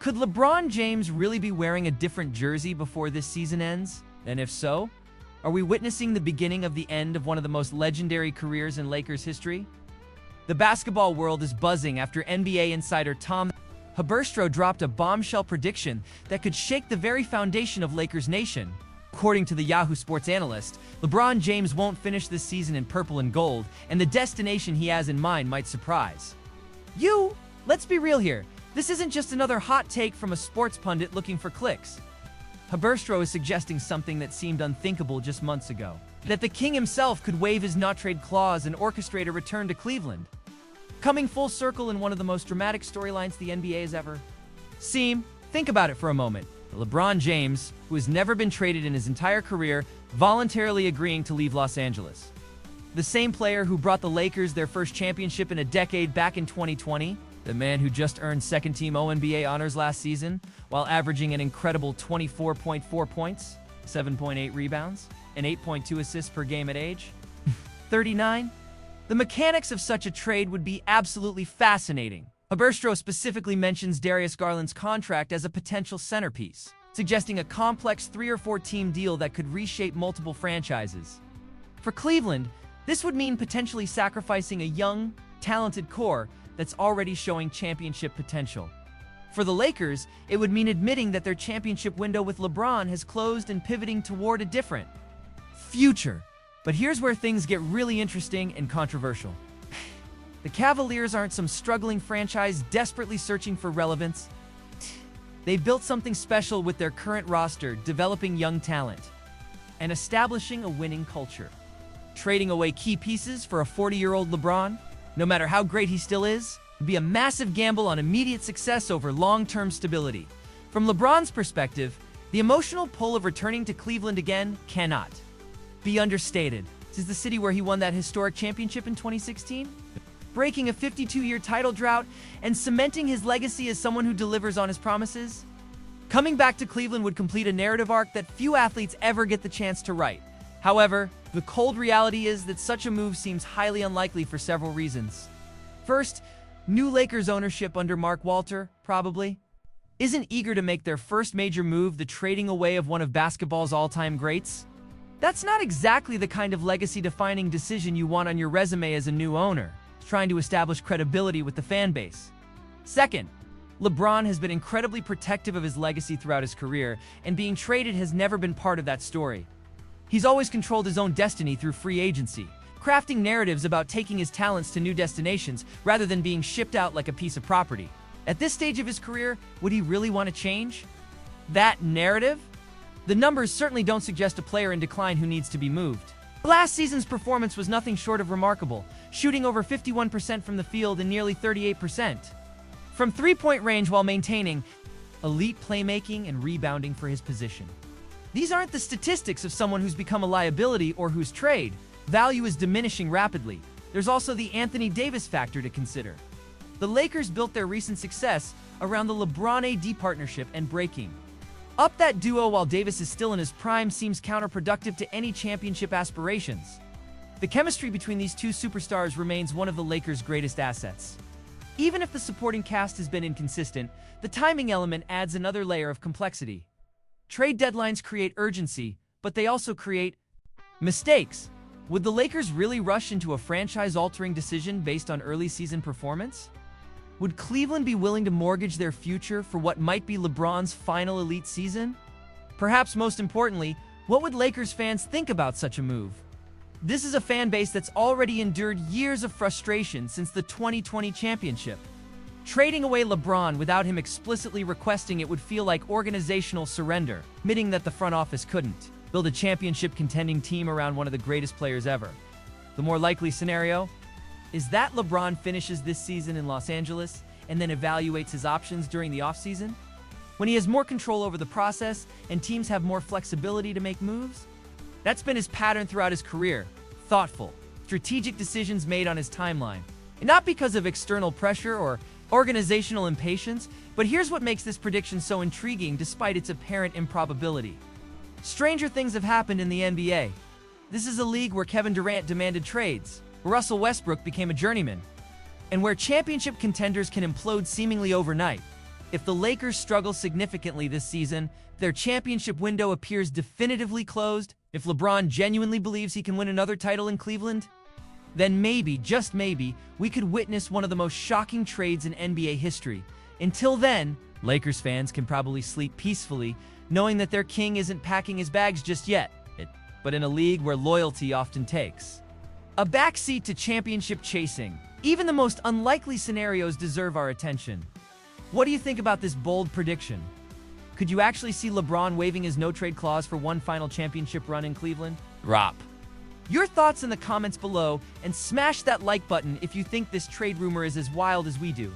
Could LeBron James really be wearing a different jersey before this season ends? And if so, are we witnessing the beginning of the end of one of the most legendary careers in Lakers history? The basketball world is buzzing after NBA insider Tom Haberstroh dropped a bombshell prediction that could shake the very foundation of Lakers Nation. According to the Yahoo Sports analyst, LeBron James won't finish this season in purple and gold, and the destination he has in mind might surprise you. Let's be real here. This isn't just another hot take from a sports pundit looking for clicks. Haberstroh is suggesting something that seemed unthinkable just months ago. That the king himself could waive his not-trade clause and orchestrate a return to Cleveland. Coming full circle in one of the most dramatic storylines the NBA has ever seen. Think about it for a moment. LeBron James, who has never been traded in his entire career, voluntarily agreeing to leave Los Angeles. The same player who brought the Lakers their first championship in a decade back in 2020. The man who just earned second-team All-NBA honors last season, while averaging an incredible 24.4 points, 7.8 rebounds, and 8.2 assists per game at age 39. The mechanics of such a trade would be absolutely fascinating. Haberstroh specifically mentions Darius Garland's contract as a potential centerpiece, suggesting a complex 3 or 4 team deal that could reshape multiple franchises. For Cleveland, this would mean potentially sacrificing a young, talented core that's already showing championship potential. For the Lakers, it would mean admitting that their championship window with LeBron has closed and pivoting toward a different future. But here's where things get really interesting and controversial. The Cavaliers aren't some struggling franchise desperately searching for relevance. They've built something special with their current roster, developing young talent and establishing a winning culture. Trading away key pieces for a 40-year-old LeBron, no matter how great he still is, would be a massive gamble on immediate success over long-term stability. From LeBron's perspective, the emotional pull of returning to Cleveland again cannot be understated. This is the city where he won that historic championship in 2016, breaking a 52-year title drought and cementing his legacy as someone who delivers on his promises. Coming back to Cleveland would complete a narrative arc that few athletes ever get the chance to write. However, the cold reality is that such a move seems highly unlikely for several reasons. First, new Lakers ownership under Mark Walter, probably, isn't eager to make their first major move the trading away of one of basketball's all-time greats. That's not exactly the kind of legacy-defining decision you want on your resume as a new owner, trying to establish credibility with the fan base. Second, LeBron has been incredibly protective of his legacy throughout his career, and being traded has never been part of that story. He's always controlled his own destiny through free agency, crafting narratives about taking his talents to new destinations rather than being shipped out like a piece of property. At this stage of his career, would he really want to change that narrative? The numbers certainly don't suggest a player in decline who needs to be moved. Last season's performance was nothing short of remarkable, shooting over 51% from the field and nearly 38% from three-point range while maintaining elite playmaking and rebounding for his position. These aren't the statistics of someone who's become a liability or whose trade value is diminishing rapidly. There's also the Anthony Davis factor to consider. The Lakers built their recent success around the LeBron-AD partnership, and breaking up that duo while Davis is still in his prime seems counterproductive to any championship aspirations. The chemistry between these two superstars remains one of the Lakers' greatest assets. Even if the supporting cast has been inconsistent, the timing element adds another layer of complexity. Trade deadlines create urgency, but they also create mistakes. Would the Lakers really rush into a franchise-altering decision based on early season performance? Would Cleveland be willing to mortgage their future for what might be LeBron's final elite season? Perhaps most importantly, what would Lakers fans think about such a move? This is a fan base that's already endured years of frustration since the 2020 championship. Trading away LeBron without him explicitly requesting it would feel like organizational surrender, admitting that the front office couldn't build a championship-contending team around one of the greatest players ever. The more likely scenario is that LeBron finishes this season in Los Angeles and then evaluates his options during the offseason. When he has more control over the process and teams have more flexibility to make moves. That's been his pattern throughout his career. Thoughtful, strategic decisions made on his timeline. And not because of external pressure or organizational impatience, but here's what makes this prediction so intriguing despite its apparent improbability. Stranger things have happened in the NBA. This is a league where Kevin Durant demanded trades, where Russell Westbrook became a journeyman, and where championship contenders can implode seemingly overnight. If the Lakers struggle significantly this season, their championship window appears definitively closed, if LeBron genuinely believes he can win another title in Cleveland, then maybe, just maybe, we could witness one of the most shocking trades in NBA history. Until then, Lakers fans can probably sleep peacefully, knowing that their king isn't packing his bags just yet, but in a league where loyalty often takes a backseat to championship chasing. Even the most unlikely scenarios deserve our attention. What do you think about this bold prediction? Could you actually see LeBron waiving his no-trade clause for one final championship run in Cleveland? Drop your thoughts in the comments below and smash that like button if you think this trade rumor is as wild as we do.